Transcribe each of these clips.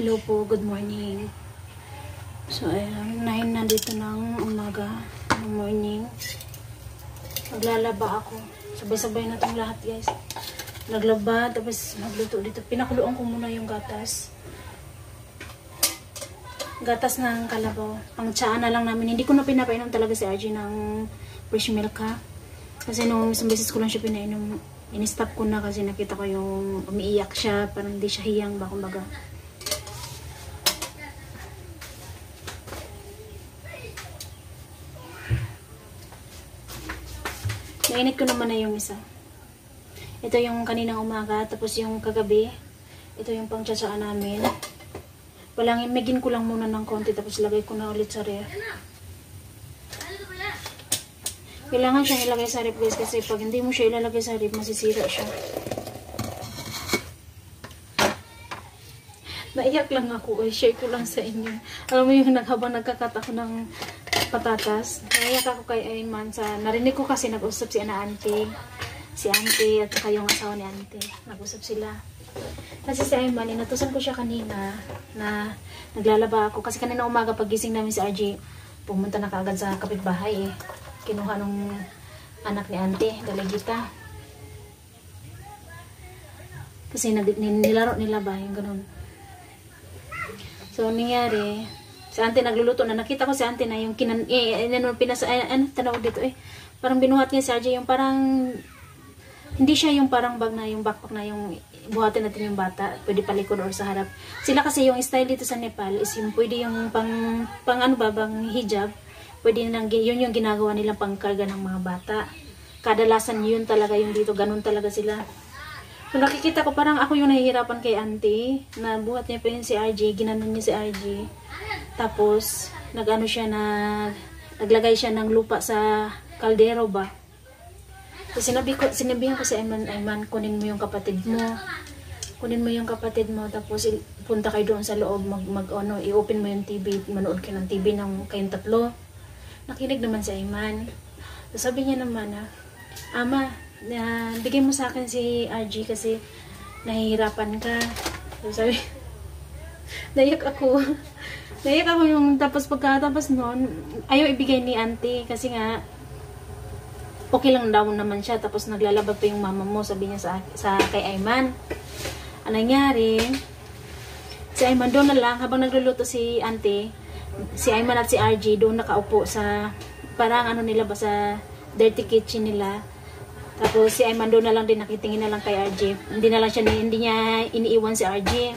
Hello po, good morning. So, ayan, 9 na dito ng umaga, ng morning. Maglalaba ako. Sabay-sabay na itong lahat, guys. Naglaba, tapos magluto dito. Pinakuluan ko muna yung gatas. Gatas ng kalabaw. Pang tsaan na lang namin. Hindi ko na pinapainom talaga si RG ng fresh milk, ha. Kasi nung isang beses ko lang siya pinainom, in-stop ko na kasi nakita ko yung umiiyak siya. Parang hindi siya hiyang ba, kumbaga. Nainit ko naman na yung isa. Ito yung kaninang umaga, tapos yung kagabi. Ito yung pangtsatsaan namin. Imagine ko lang muna ng konti, tapos lagay ko na ulit sa ref. Kailangan siyang ilagay sa ref, guys, kasi pag hindi mo siya ilalagay sa ref, masisira siya. Naiyak lang ako, share ko lang sa inyo. Alam mo yung habang nagkakat ako ng patatas, naiyak ako kay Ayman sa, narinig ko kasi nag-usap si auntie at saka yung asawa ni auntie, nag-usap sila. Kasi si Ayman, inatusan ko siya kanina na naglalaba ako, kasi kanina umaga pagising namin si RG, pumunta na kaagad sa kapitbahay eh. Kinuha nung anak ni auntie, Dalagita. Kasi nilaro nila ba, yung ganun. So, nangyari, si auntie nagluluto na. Nakita ko si auntie na yung tanawag dito eh. Parang binuhat niya si RJ yung parang, hindi siya yung parang bag na, yung backpack na yung buhatin natin yung bata. Pwede palikod or sa harap. Sila kasi yung style dito sa Nepal is yung pwede yung pang ano ba, bang hijab. Pwede nang, yun yung ginagawa nilang pangkarga ng mga bata. Kadalasan yun talaga yung dito. Ganun talaga sila. So, nakikita ko parang ako yung nahihirapan kay auntie. Na buhat niya pa yun si RJ. Ginanon niya si RJ. Tapos, nag-ano siya na, naglagay siya ng lupa sa kaldero ba. So, sinabihan ko si Ayman, kunin mo yung kapatid mo. Kunin mo yung kapatid mo. Tapos, punta kayo doon sa loob. I-open mo yung TV. Manood kayo ng TV ng kayong tatlo. Nakinig naman si Ayman. So, sabi niya naman, Ama, bigay mo sa akin si RG kasi nahihirapan ka. So, sabi, naiyak ako. Naiyak ako yung tapos pagkatapos noon, ayaw ibigay ni auntie kasi nga okay lang daw naman siya. Tapos naglalaba pa yung mama mo, sabi niya sa kay Ayman. Ang nangyari, si Ayman doon na lang, habang nagluluto si auntie, si Ayman at si RG doon nakaupo sa, parang ano nila ba, sa dirty kitchen nila. Tapos si Ayman doon na lang din, nakitingin na lang kay RG. Hindi niya iniiwan si RG.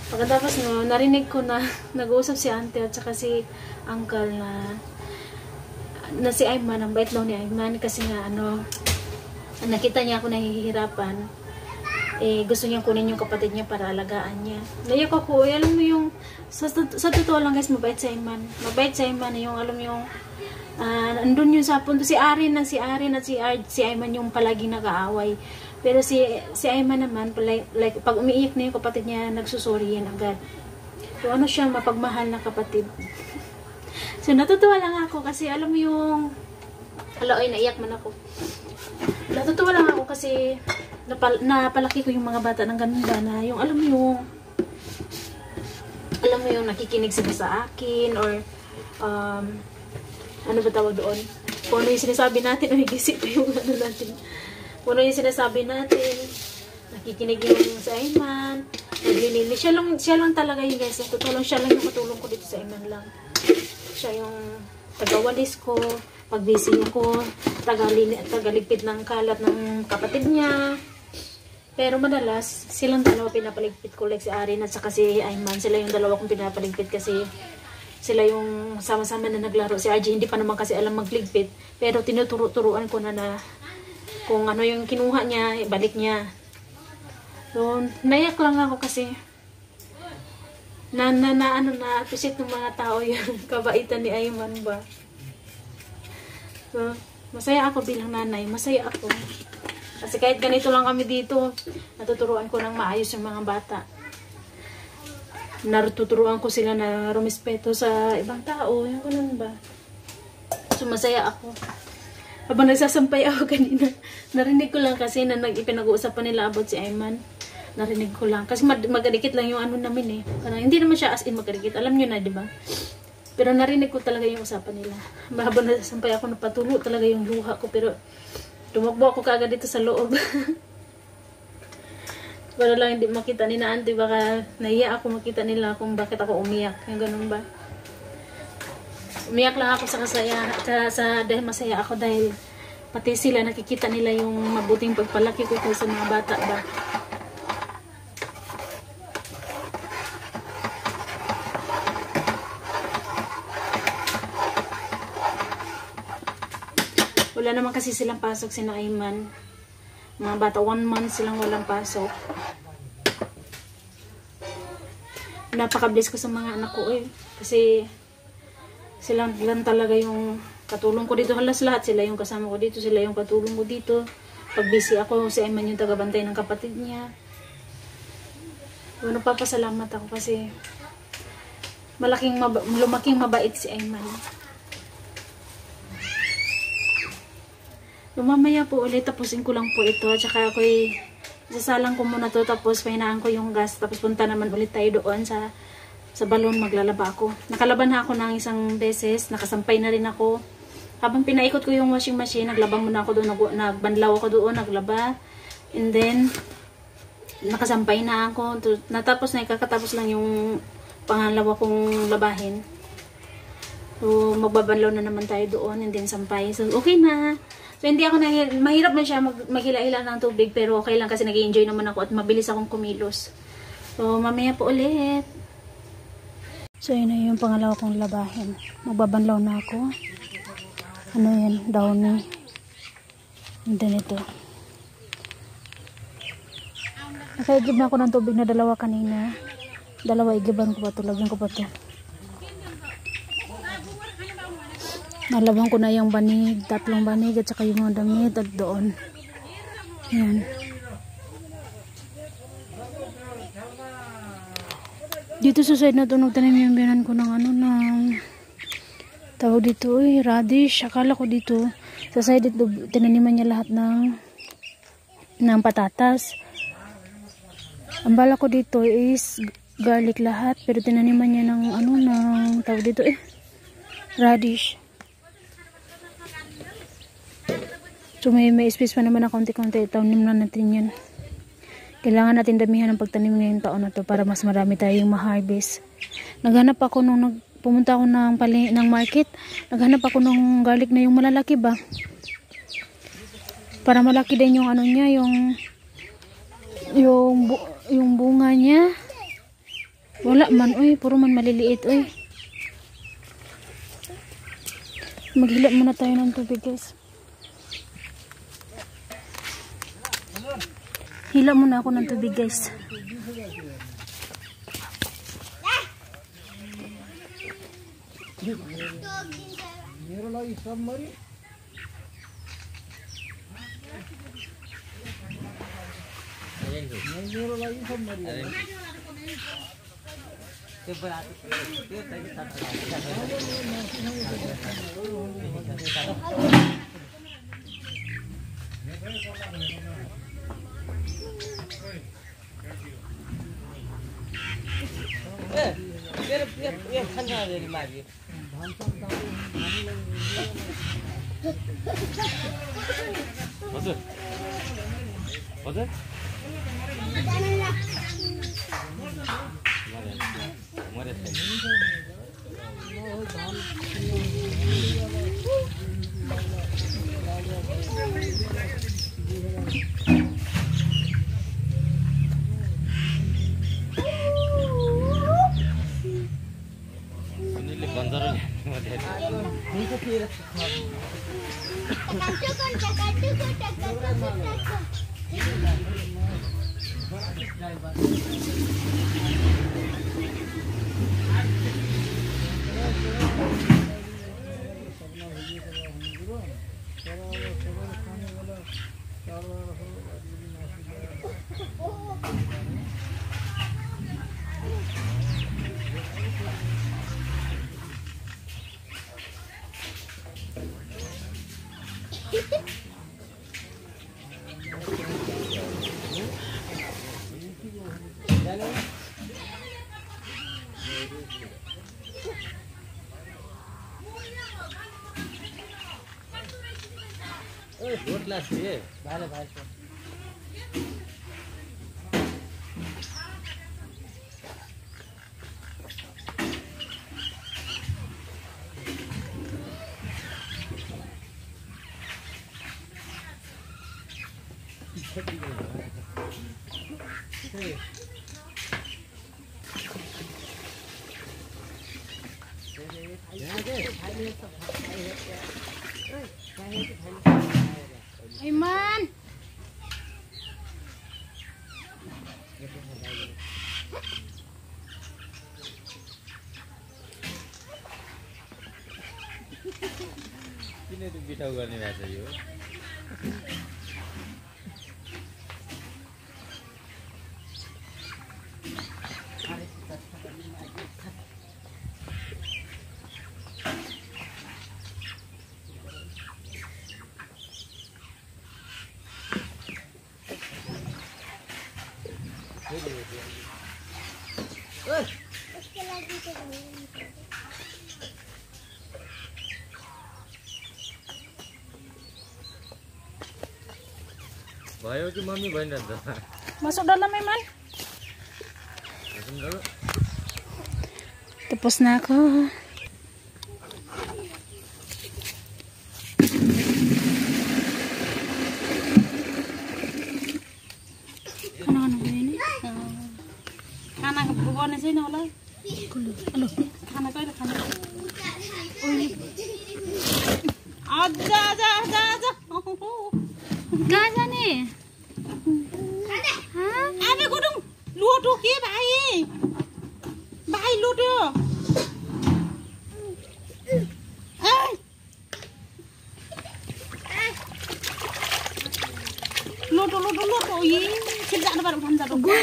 Pagkatapos no, narinig ko na nag-uusap si auntie at saka si uncle na si Ayman, ang bait daw ni Ayman kasi nga nakita niya ako nahihirapan. Gusto niyang kunin yung kapatid niya para alagaan niya. Naiyak ako, alam mo yung sa totoo lang guys, mabait si Ayman. Mabait si Ayman, yung alam mo yung andun yung sa punto si Arin at si Ayman yung palaging nag-aaway. Pero si Ayman naman like pag umiiyak na yung kapatid niya, nagsusuri yan agad. So ano siya, mapagmahal na kapatid. So natutuwa lang ako kasi alam mo yung naiyak man ako. Natutuwa lang ako kasi napalaki ko yung mga bata ng ganun ba na yung alam mo yung nakikinig sila sa akin or ano ba tawag doon? Kung ano yung sinasabi natin, nagigisip pa yung ano natin. Kung ano yung sinasabi natin, nakikinig yung sa Ayman, naglilinis. Siya lang talaga yung guys. Tutulong siya lang yung katulong ko dito sa Ayman lang. Siya yung tagawalis ko, pag busy ako, tagaligpit ng kalat ng kapatid niya. Pero madalas, silang dalawa pinapaligpit ko, like si Arin at saka si Ayman. Sila yung dalawa kong pinapaligpit kasi sila yung sama-sama na naglaro. Si RG hindi pa naman kasi alam magligpit. Pero tinuturo-turuan ko na kung ano yung kinuha niya, balik niya. So, naiyak lang ako kasi na-appreciate ng mga tao yung kabaitan ni Ayman ba. So, masaya ako bilang nanay. Masaya ako. Kasi kahit ganito lang kami dito, natuturuan ko ng maayos yung mga bata. Natuturuan ko sila na rumispeto sa ibang tao. Yung ganun ba? So, masaya ako. Habang nagsasampay ako kanina, narinig ko lang kasi na ipinag-uusapan nila about si Ayman. Narinig ko lang. Kasi magkadikit lang yung ano namin eh. Parang hindi naman siya as in magkadikit. Alam nyo na, di ba? Pero narinig ko talaga yung usapan nila. Habang nasasampay ako, napatulo talaga yung luha ko. Pero tumakbo ako kaagad dito sa loob. Para lang hindi makita ni na auntie. Baka nahiya ako makita nila kung bakit ako umiyak. Yung ganun ba? Umiyak lang ako sa kasaya. Dahil masaya ako dahil pati sila nakikita nila yung mabuting pagpalaki ko sa mga bata ba. Wala naman kasi silang pasok si Ayman. Mga bata, 1 month silang walang pasok. Napaka-bless ko sa mga anak ko eh. Kasi silang lang talaga yung katulong ko dito. Halos lahat sila yung kasama ko dito. Sila yung katulong ko dito. Pag busy ako, si Ayman yung tagabantay ng kapatid niya. So, nagpapasalamat ako kasi lumaking mabait si Ayman. Mamaya po ulit, tapusin ko lang po ito. Tsaka ako'y sasalang ko muna to, tapos pahinaan ko yung gas. Tapos punta naman ulit tayo doon sa balon, maglalaba ako. Nakalaban na ako ng isang beses, nakasampay na rin ako. Habang pinaikot ko yung washing machine, naglaba muna ako doon, nagbanlaw ako doon, naglaba. And then, nakasampay na ako. Natapos na, kakatapos lang yung pangalawa kong labahin. So, magbabanlaw na naman tayo doon, and then sampay. So, okay na. So, hindi ako mahirap na siya maghila-hila ng tubig, pero okay lang kasi nag-i-enjoy naman ako at mabilis akong kumilos. So, mamaya po ulit. So, yun na yung pangalawa kong labahin. Magbabanlaw na ako. Ano yan? Downy. And then ito. Nakaigib na ako ng tubig na 2 kanina. 2, igiban ko pa ito. Lagyan ko pa ito. Nalabang ko na yung banig, 3 banig at saka yung mga damit at doon. Ayan. Dito sa side na ito, nagtanim yung biyanan ko ng ano, ng tawag dito radish. Akala ko dito, sa side dito, tinaniman niya lahat ng patatas. Ang bala ko dito is garlic lahat, pero tinaniman niya ng ano, ng tawag dito radish. So may space pa naman na konti-konti. Tanim na natin yan. Kailangan natin damihan ng pagtanim ngayong taon na to para mas marami tayong ma-harvest. Naghanap ako nung pumunta ako ng market. Naghanap ako ng garlic na yung malalaki ba. Para malaki din yung ano niya, yung bunga niya. Wala man, puro man maliliit, Maghilap muna tayo ng tubig, guys. Hila muna ako ng tubig, guys. 어디? Iman. किन बिठाउ गर्ने भएको छ यो भयो कि मम्मी भइरहन्छ Masuk dalam, Iman. Masuk dulu. Tepus na ako. Ano ba yun? Kana ka buwan na siya na wala. Ano? Kana ko kana. Uy. Aja. Gaza ni. Abi kudung ludo ke bai ludo. Ai. Ludo ye. Sejak ada baru hamzah. Gue.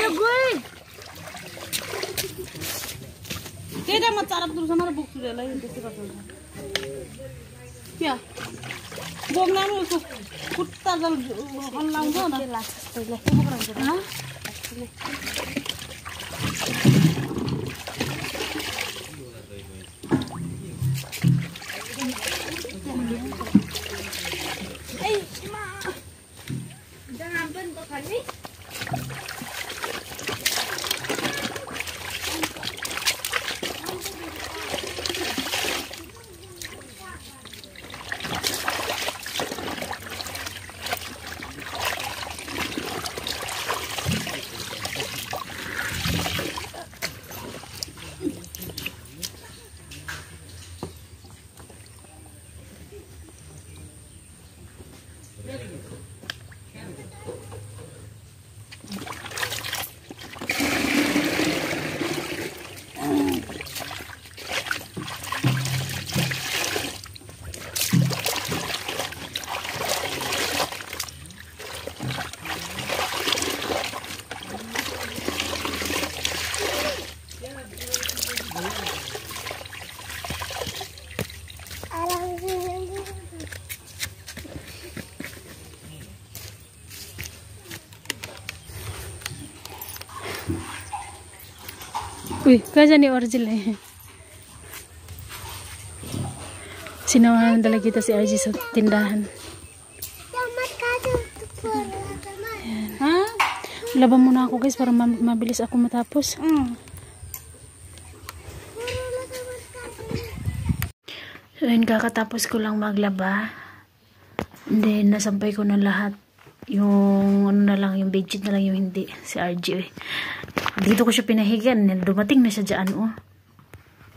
Tidak mau cara terus sama buk sudah lah itu sih katanya. Ya. Bom nanu itu kutar dal halang tuh dah. Hah? Jangan bentuk kali. Wih, gak jadi original. Sinawahan talaga kita si RG sa tindahan. Ha? Laban muna ako guys para mabilis ako matapos. So yun, kakatapos ko lang maglaba. And then nasampay ko na lahat. Yung ano na lang, yung bedsheet na lang yung hindi. Si RG. Dito ko siya pinahigan. Dumating na siya dyan, oh.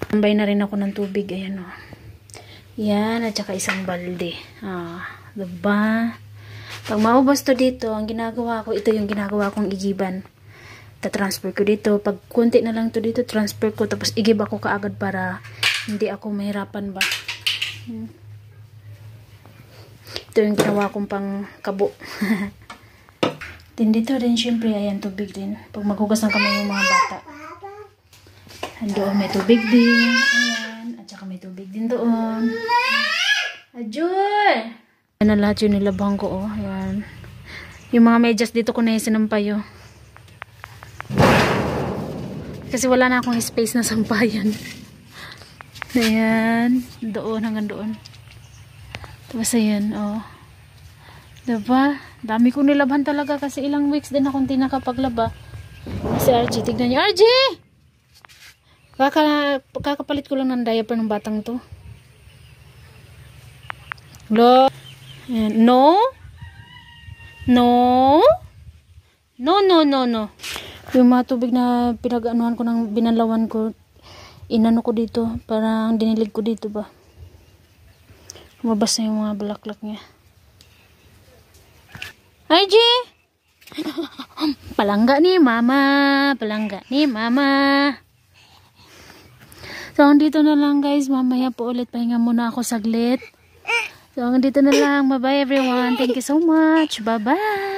Tambay na rin ako ng tubig. Ayan, oh. Yan, at saka isang balde. Diba? Pag maubos to dito, ang ginagawa ko, ito yung ginagawa kong igiban. Ta-transfer ko dito. Pag kunti na lang to dito, transfer ko. Tapos igib ako kaagad para hindi ako mahirapan ba. Ito yung ginawa kong pang kabo. Din dito rin, syempre, ayan, tubig din. Pag maghugas ng kamay yung mga bata. Doon may tubig din. Ayan. At saka may tubig din doon. Ajoy! Ayan na lahat yung nilabang ko, oh. Ayan. Yung mga medyas dito ko na yung sinampay, oh. kasi wala na akong space na sampayan. Ayan. Doon, hanggang doon. Tapos ayan, oh. Diba? Dami kong nilabhan talaga kasi ilang weeks din akong hindi nakapaglaba. Si RG, tignan niyo. RG! Kakapalit ko lang ng diaper ng batang to. Lo. Ayan. No? No? No, no, no, no. Yung mga tubig na pinag-anuhan ko ng binalawan ko, inano ko dito, parang dinilig ko dito ba. Lumabas na yung mga bulaklak niya. RG! Palangga ni mama. Palangga ni mama. So, hanggang dito na lang guys. Mamaya po ulit. Pahinga muna ako saglit. So, hanggang dito na lang. Bye-bye everyone. Thank you so much. Bye-bye.